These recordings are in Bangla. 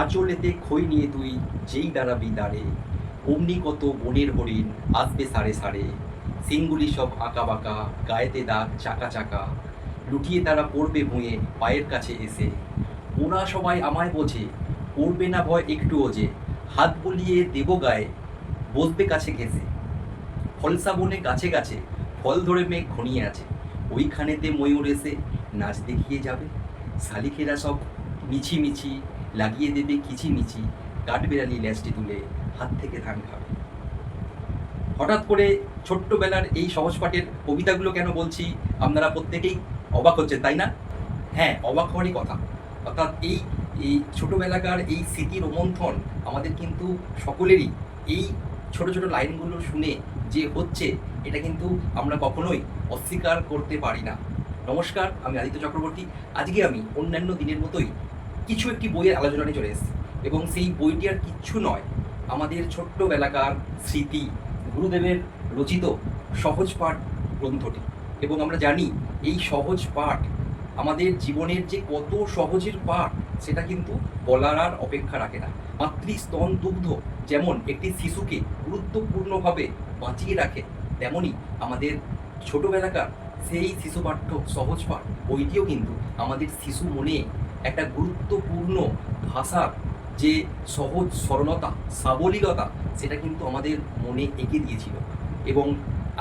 আঁচলেতে খই নিয়ে তুই যেই দাঁড়াবি দাঁড়ে, অমনি কত বনের হরিণ আসবে সারে সারে। সিংগুলি সব আঁকা বাঁকা, গায়েতে দাগ চাকা চাকা, লুটিয়ে তারা পড়বে ভুঁয়ে পায়ের কাছে এসে। ওরা সবাই আমায় বোঝে, পড়বে না ভয় একটুও যে, হাত বুলিয়ে দেব গায়ে, বসবে কাছে ঘেঁষে। ফলসা বনে গাছে গাছে ফল ধরে মেঘ ঘনিয়ে আছে, ওইখানেতে ময়ূর এসে নাচ দেখিয়ে যাবে। শালিকেরা সব মিছি লাগিয়ে দেবে কিচিমিচি, কাঠবেড়ালি ল্যাচটি তুলে হাত থেকে ধান খাবে। হঠাৎ করে ছোট্টবেলার এই সহজ পাঠের কবিতাগুলো কেন বলছি, আপনারা প্রত্যেকেই অবাক হচ্ছেন, তাই না? হ্যাঁ, অবাক হওয়ারই কথা। অর্থাৎ এই এই ছোটবেলাকার এই স্মৃতি রোমন্থন আমাদের কিন্তু সকলেরই এই ছোট ছোট লাইনগুলো শুনে যে হচ্ছে, এটা কিন্তু আমরা কখনোই অস্বীকার করতে পারি না। নমস্কার, আমি আদিত্য চক্রবর্তী। আজকে আমি অন্যান্য দিনের মতোই কিছু একটি বইয়ের আলোচনা নিয়ে চলে এসেছি, এবং সেই বইটি আর কিচ্ছু নয়, আমাদের ছোট্টবেলাকার স্মৃতি, গুরুদেবের রচিত সহজ পাঠ গ্রন্থটি। এবং আমরা জানি এই সহজ পাঠ আমাদের জীবনের যে কত সহজের পাঠ, সেটা কিন্তু বলার আর অপেক্ষা রাখে না। মাতৃস্তন দুগ্ধ যেমন একটি শিশুকে গুরুত্বপূর্ণভাবে বাঁচিয়ে রাখে, তেমনই আমাদের ছোটবেলাকার সেই শিশু পাঠ্য সহজ পাঠ বইটিও কিন্তু আমাদের শিশু মনে একটা গুরুত্বপূর্ণ ভাষার যে সহজ সরলতা, সাবলীলতা, সেটা কিন্তু আমাদের মনে এঁকে দিয়েছিল। এবং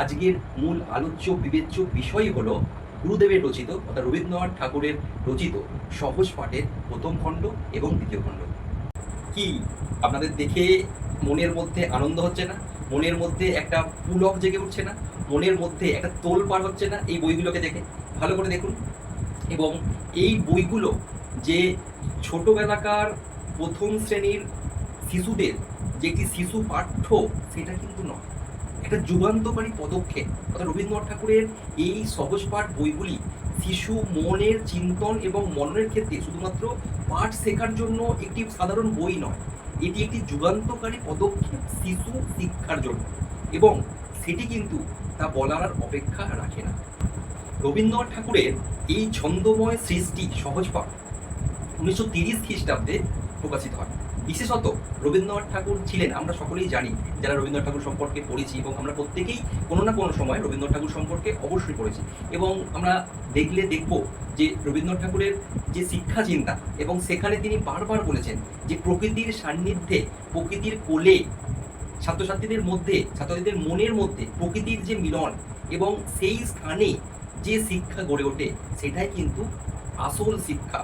আজকের মূল আলোচ্য বিবেচ্য বিষয় হলো গুরুদেবের রচিত অর্থাৎ রবীন্দ্রনাথ ঠাকুরের রচিত সহজ পাঠের প্রথম খণ্ড এবং দ্বিতীয় খণ্ড। কি আপনাদের দেখে মনের মধ্যে আনন্দ হচ্ছে না? মনের মধ্যে একটা পুলক জেগে উঠছে না? মনের মধ্যে একটা তোলপাড় হচ্ছে না এই বইগুলোকে দেখে? ভালো করে দেখুন। এবং এই বইগুলো যে ছোটবেলাকার প্রথম শ্রেণীর শিশুদের যে একটি শিশু পাঠ্য, সেটা কিন্তু নয়, একটা যুগান্তকারী পদক্ষেপ। অর্থাৎ রবীন্দ্রনাথ ঠাকুরের এই সহজ পাঠ বইগুলি শিশু মনের চিন্তন এবং মননের ক্ষেত্রে শুধুমাত্র পাঠ শেখার জন্য একটি সাধারণ বই নয়, এটি একটি যুগান্তকারী পদক্ষেপ শিশু শিক্ষার জন্য, এবং সেটি কিন্তু তা বলার আর অপেক্ষা রাখে না। রবীন্দ্রনাথ ঠাকুরের এই ছন্দময় সৃষ্টি সহজ পাঠ 1930 খ্রিস্টাব্দে প্রকাশিত হয়। বিশেষত রবীন্দ্রনাথ ঠাকুর ছিলেন, আমরা সকলেই জানি যারা রবীন্দ্রনাথ ঠাকুর সম্পর্কে পড়েছি, এবং আমরা প্রত্যেকেই কোনো না কোনো সময় রবীন্দ্রনাথ ঠাকুর সম্পর্কে অবশ্যই পড়েছি। এবং আমরা দেখব যে রবীন্দ্রনাথ ঠাকুরের যে শিক্ষা চিন্তা, এবং সেখানে তিনি বারবার বলেছেন যে প্রকৃতির সান্নিধ্যে, প্রকৃতির কোলে ছাত্রছাত্রীদের মধ্যে, ছাত্রছাত্রীদের মনের মধ্যে প্রকৃতির যে মিলন, এবং সেই স্থানে যে শিক্ষা গড়ে ওঠে, সেটাই কিন্তু আসল শিক্ষা,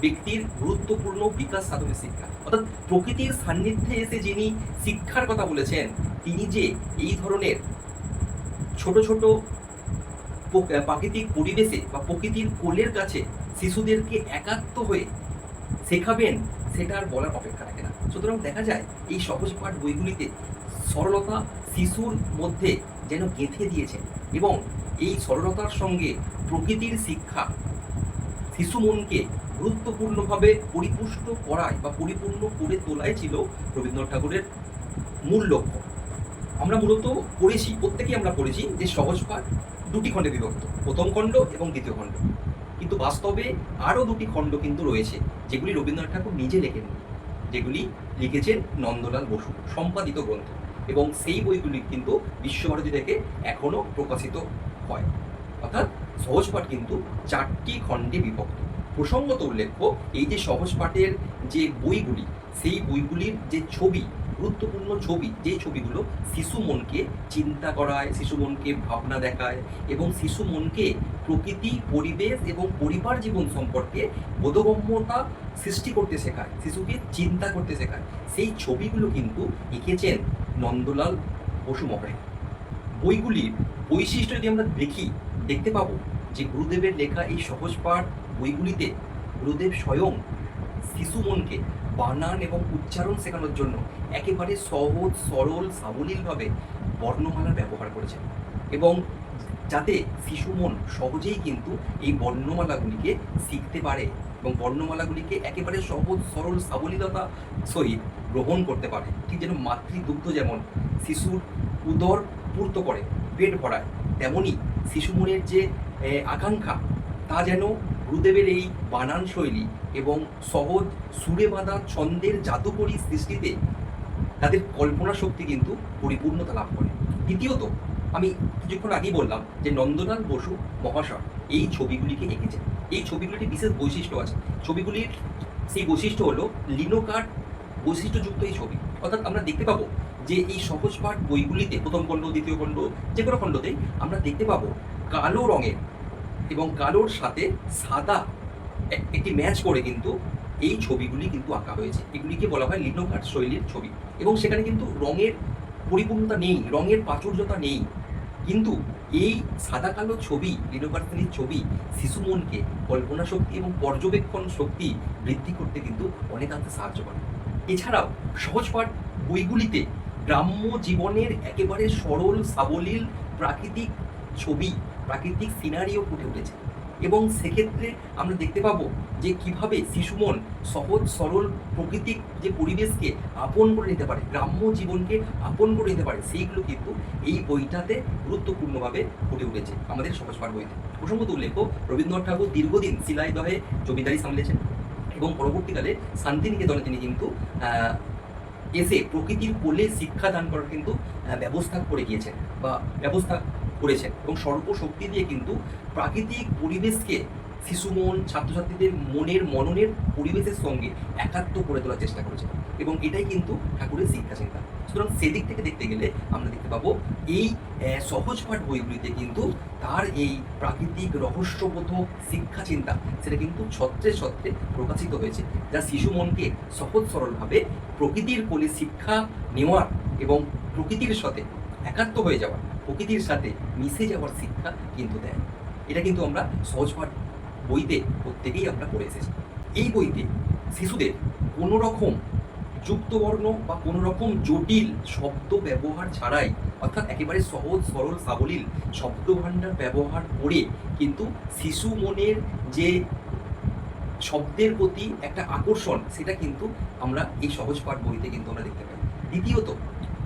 ব্যক্তির গুরুত্বপূর্ণ বিকাশ সাধনের শিক্ষা। অর্থাৎ প্রকৃতির সান্নিধ্যে এসে যিনি শিক্ষার কথা বলেছেন, তিনি যে এই ধরনের ছোট ছোট প্রাকৃতিক পরিবেশে বা প্রকৃতির কোলের কাছে শিশুদেরকে একাত্ম হয়ে শেখাবেন, সেটা আর বলার অপেক্ষা রাখে না। সুতরাং দেখা যায় এই সহজ পাঠ বইগুলিতে সরলতা শিশুর মধ্যে যেন গেঁথে দিয়েছেন, এবং এই সরলতার সঙ্গে প্রকৃতির শিক্ষা শিশু মনকে গুরুত্বপূর্ণভাবে পরিপুষ্ট করায় বা পরিপূর্ণ করে তোলাই ছিল রবীন্দ্রনাথ ঠাকুরের মূল লক্ষ্য। আমরা মূলত পড়েছি, প্রত্যেকেই আমরা পড়েছি যে সহজ পাঠ দুটি খণ্ডে বিভক্ত, প্রথম খণ্ড এবং দ্বিতীয় খণ্ড। কিন্তু বাস্তবে আরও দুটি খণ্ড কিন্তু রয়েছে, যেগুলি রবীন্দ্রনাথ ঠাকুর নিজে লেখেননি, যেগুলি লিখেছেন নন্দলাল বসু, সম্পাদিত গ্রন্থ, এবং সেই বইগুলি কিন্তু বিশ্বভারতী থেকে এখনও প্রকাশিত হয়। অর্থাৎ সহজ পাঠ কিন্তু 4টি খণ্ডে বিভক্ত। প্রসঙ্গত উল্লেখ্য, এই যে সহজ পাঠের যে বইগুলি, সেই বইগুলির যে ছবি, গুরুত্বপূর্ণ ছবি, যে ছবিগুলো শিশু মনকে চিন্তা করায়, শিশু মনকে ভাবনা দেখায়, এবং শিশু মনকে প্রকৃতি, পরিবেশ এবং পরিবার জীবন সম্পর্কে বোধগম্যতা সৃষ্টি করতে শেখায়, শিশুকে চিন্তা করতে শেখায়, সেই ছবিগুলো কিন্তু এঁকেছেন নন্দলাল বসু মহাশয়। বইগুলির বৈশিষ্ট্য যদি আমরা দেখতে পাবো যে গুরুদেবের লেখা এই সহজ পাঠ বইগুলিতে গুরুদেব স্বয়ং শিশু মনকে বানান এবং উচ্চারণ শেখানোর জন্য একেবারে সহজ সরল সাবলীলভাবে বর্ণমালার ব্যবহার করেছেন, এবং যাতে শিশু মন সহজেই কিন্তু এই বর্ণমালাগুলিকে শিখতে পারে, এবং বর্ণমালাগুলিকে একেবারে সহজ সরল সাবলীলতা সহিত গ্রহণ করতে পারে। ঠিক যেন মাতৃদুগ্ধ যেমন শিশুর উদর পূর্ত করে, পেট ভরায়, তেমনই শিশু মনের যে আকাঙ্ক্ষা, তা যেন গুরুদেবের এই বানান শৈলী এবং সহজ সুরে বাঁধা ছন্দের জাদুকরী সৃষ্টিতে তাদের কল্পনা শক্তি কিন্তু পরিপূর্ণতা লাভ করে। দ্বিতীয়ত, আমি কিছুক্ষণ আগেই বললাম যে নন্দলাল বসু মহাশয় এই ছবিগুলিকে এঁকেছেন। এই ছবিগুলির বিশেষ বৈশিষ্ট্য আছে। ছবিগুলির সেই বৈশিষ্ট্য হলো লিনোকার্ড বৈশিষ্ট্যযুক্ত এই ছবি। অর্থাৎ আমরা দেখতে পাবো যে এই সহজ পাঠ বইগুলিতে প্রথম খণ্ড, দ্বিতীয় খণ্ড, যে কোনো খণ্ডতেই আমরা দেখতে পাবো কালো রঙের এবং কালোর সাথে সাদা একটি ম্যাচ করে কিন্তু এই ছবিগুলি কিন্তু আঁকা হয়েছে। এগুলিকে বলা হয় লিনোকার্ড শৈলীর ছবি। এবং সেখানে কিন্তু রঙের পরিপূর্ণতা নেই, রঙের প্রাচুর্যতা নেই, কিন্তু এই সাদা কালো ছবি, লিনোকার্ড শৈলীর ছবি শিশু মনকে কল্পনা শক্তি এবং পর্যবেক্ষণ শক্তি বৃদ্ধি করতে কিন্তু অনেকাংশে সাহায্য করে। এছাড়াও সহজপাঠ বইগুলিতে গ্রাম্য জীবনের একেবারে সরল সাবলীল প্রাকৃতিক ছবি, প্রাকৃতিক সিনারিও ফুটে উঠেছে। এবং সেক্ষেত্রে আমরা দেখতে পাবো যে কিভাবে শিশু মন সহজ সরল প্রকৃতিক যে পরিবেশকে আপন করে নিতে পারে, গ্রাম্য জীবনকে আপন করে নিতে পারে, সেইগুলো কিন্তু এই বইটাতে গুরুত্বপূর্ণভাবে ফুটে উঠেছে আমাদের সহজপাঠ বইতে। প্রসঙ্গত উল্লেখ্য, রবীন্দ্রনাথ ঠাকুর দীর্ঘদিন শিলাইদহে জমিদারি সামলেছেন এবং পরবর্তীকালে শান্তিনিকেতনে তিনি কিন্তু এসে প্রকৃতির কোলে শিক্ষাদান করার কিন্তু ব্যবস্থা করে গিয়েছেন বা ব্যবস্থা করেছেন এবং সর্বশক্তি দিয়ে কিন্তু প্রাকৃতিক পরিবেশকে শিশু মন, ছাত্রছাত্রীদের মনের মননের পরিবেশের সঙ্গে একাত্ম করে তোলার চেষ্টা করেছেন এবং এটাই কিন্তু ঠাকুরের শিক্ষা চিন্তা। সুতরাং সেদিক থেকে দেখতে গেলে আমরা দেখতে পাবো এই সহজ পাঠ বইগুলিতে কিন্তু তার এই প্রাকৃতিক রহস্যবোধক শিক্ষা চিন্তা সেটা কিন্তু ছত্রে ছত্রে প্রকাশিত হয়েছে, যা শিশু মনকে সহজ সরলভাবে প্রকৃতির কোলে শিক্ষা নেওয়ার এবং প্রকৃতির সাথে একাত্ম হয়ে যাওয়ার, প্রকৃতির সাথে মিশে যাওয়ার শিক্ষা কিন্তু দেয়। এটা কিন্তু আমরা সহজপাঠ বইতে প্রত্যেকেই আমরা পড়ে এসেছি। এই বইতে শিশুদের কোনো রকম যুক্তবর্ণ বা কোনো রকম জটিল শব্দ ব্যবহার ছাড়াই, অর্থাৎ একেবারে সহজ সরল সাবলীল শব্দভাণ্ডার ব্যবহার করে কিন্তু শিশু মনের যে শব্দের প্রতি একটা আকর্ষণ, সেটা কিন্তু আমরা এই সহজপাঠ বইতে কিন্তু আমরা দেখতে পাই। দ্বিতীয়ত,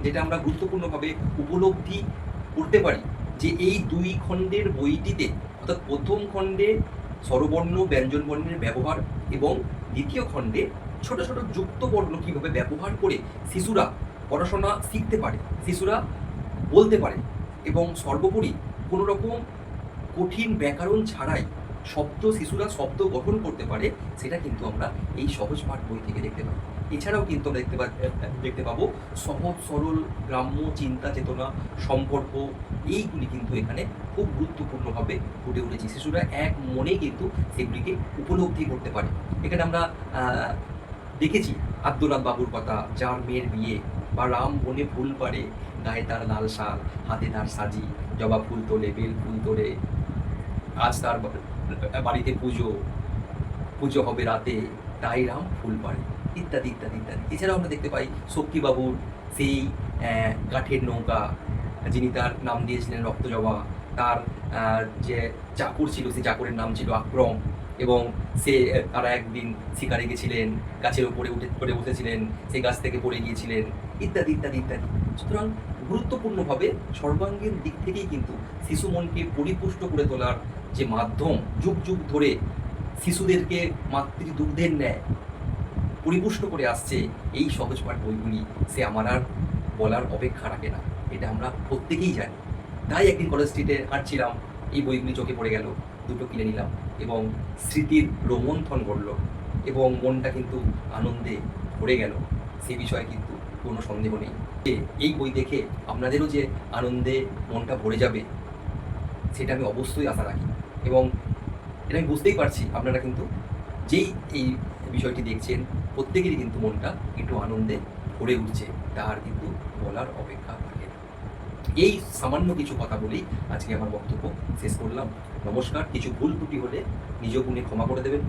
যেটা আমরা গুরুত্বপূর্ণভাবে উপলব্ধি করতে পারি যে এই দুই খণ্ডের বইটিতে, অর্থাৎ প্রথম খণ্ডে স্বরবর্ণ ব্যঞ্জনবর্ণের ব্যবহার এবং দ্বিতীয় খণ্ডে ছোট ছোট যুক্তবর্ণ কীভাবে ব্যবহার করে শিশুরা পড়াশোনা শিখতে পারে, শিশুরা বলতে পারে এবং সর্বোপরি কোনো রকম কঠিন ব্যাকরণ ছাড়াই শিশুরা শব্দ গঠন করতে পারে, সেটা কিন্তু আমরা এই সহজপাঠ বই থেকে দেখতে পাই। এছাড়াও কিন্তু আমরা দেখতে পাবো সহজ সরল গ্রাম্য চিন্তা চেতনা সম্পর্ক, এইগুলি কিন্তু এখানে খুব গুরুত্বপূর্ণভাবে ফুটে উঠেছে। শিশুরা এক মনে কিন্তু সেগুলিকে উপলব্ধি করতে পারে। এখানে আমরা দেখেছি আব্দুল্লাহ বাবুর কথা, যার মেয়ের বিয়ে, বা রাম বনে ফুল পাড়ে, গায়ে তার লাল শাল, হাতে তার সাজি, জবা ফুল তোলে, বেল ফুল তোলে, আজ তার বাড়িতে পুজো হবে রাতে, তাই রাম ফুল পাড়ে, ইত্যাদি ইত্যাদি ইত্যাদি। এছাড়াও আমরা দেখতে পাই শক্তিবাবুর সেই কাঠের নৌকা, যিনি তার নাম দিয়েছিলেন রক্তজবা, তার যে চাকর ছিল সেই চাকরের নাম ছিল আক্রম, এবং তারা একদিন শিকারে গেছিলেন, গাছের উপরে উঠে বসেছিলেন, সেই গাছ থেকে পড়ে গিয়েছিলেন, ইত্যাদি ইত্যাদি ইত্যাদি। সুতরাং গুরুত্বপূর্ণভাবে সর্বাঙ্গীন দিক থেকেই কিন্তু শিশু মনকে পরিপুষ্ট করে তোলার যে মাধ্যম, যুগ যুগ ধরে শিশুদেরকে মাতৃদুগ্ধের ন্যায় পরিপুষ্ট করে আসছে এই সহজপাঠ বইগুলি, সে আমার আর বলার অপেক্ষা রাখে না, এটা আমরা প্রত্যেকেই জানি। তাই একদিন কলেজ স্ট্রিটে হাঁটছিলাম, এই বইগুলি চোখে পড়ে গেল, দুটো কিনে নিলাম এবং স্মৃতির রোমন্থন ঘটল এবং মনটা কিন্তু আনন্দে ভরে গেল। সে বিষয়ে কিন্তু কোনো সন্দেহ নেই যে এই বই দেখে আপনাদেরও যে আনন্দে মনটা ভরে যাবে, সেটা আমি অবশ্যই আশা রাখি। এবং এটা আমি বুঝতেই পারছি আপনারা কিন্তু যেই এই বিষয়টি দেখছেন, প্রত্যেকেরই কিন্তু মনটা একটু আনন্দে ভরে উঠছে, তার কিন্তু বলার অপেক্ষা থাকে না। এই সামান্য কিছু কথা বলেই আজকে আমার বক্তব্য শেষ করলাম। নমস্কার। কিছু ভুল ত্রুটি হলে নিজ গুণে ক্ষমা করে দেবেন।